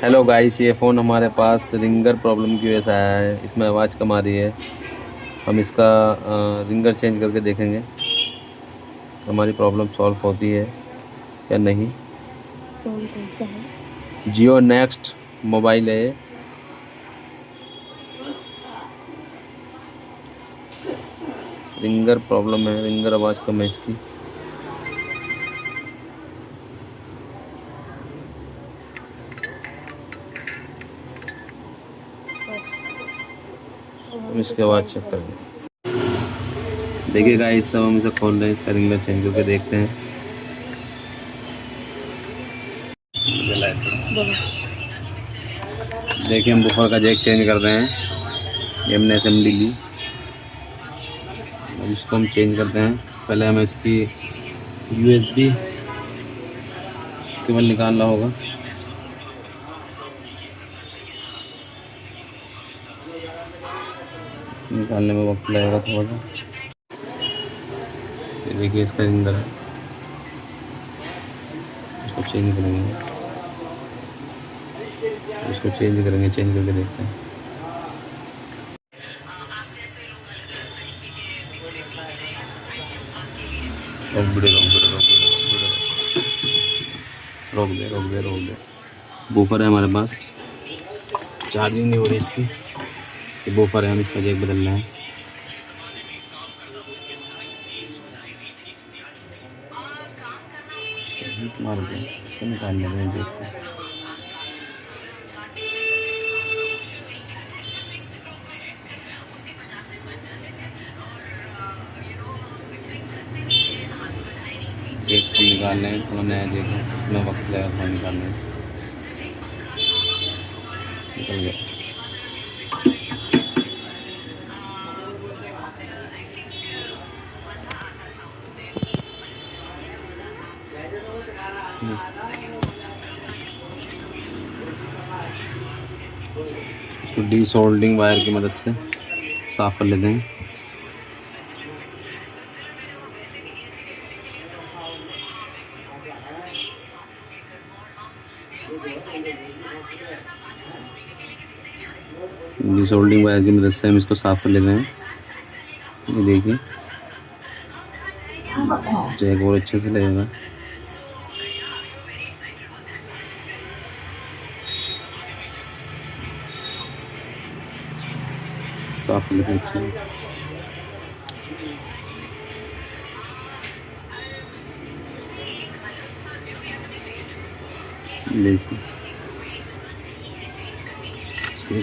Hello guys, ये phone हमारे पास ringer problem की वजह से आया है। इसमें आवाज़ कम आ रही है। हम इसका रिंगर चेंज करके देखेंगे हमारी प्रॉब्लम सॉल्व होती है या नहीं। फ़ोन कौन सा है? जियो नेक्स्ट मोबाइल है ये। रिंगर प्रॉब्लम है, रिंगर आवाज़ कम है इसकी। हम इसकी आवाज़ चेक करेंगे। देखिए गाइस, सब हम इसे खोल रहे हैं, इसका रिंगर चेंज करके देखते हैं। देखिए, हम बुफर का जैक चेंज कर रहे हैं। ये हमने असेंबली ली, अब इसको हम चेंज करते हैं। पहले हमें इसकी USB केबल निकालना होगा। निकालने में वक्त लगेगा थोड़ा सा। ये देखिए, इसका रिंगर है, इसको चेंज करेंगे। चेंज करके देखते हैं। रोक दे। बूफर है हमारे पास, चार्जिंग नहीं हो रही इसकी। ये बूफर है, हम इसका जैक बदल रहे हैं। मार दे, इसको निकालने में जैक को। जैक को निकाल रहे हैं, थोड़ा नया जैक है, इतना वक्त लगेगा थोड़ा निकालने में। निकल गया। इसको डीसोल्डिंग वायर की मदद से साफ कर लेते हैं। डीसोल्डिंग वायर की मदद से हम इसको साफ कर लेते हैं। ये देखिए, जैक और अच्छे से लगेगा। साफ कर लेते हैं अच्छे से। देखिए, इसके लिए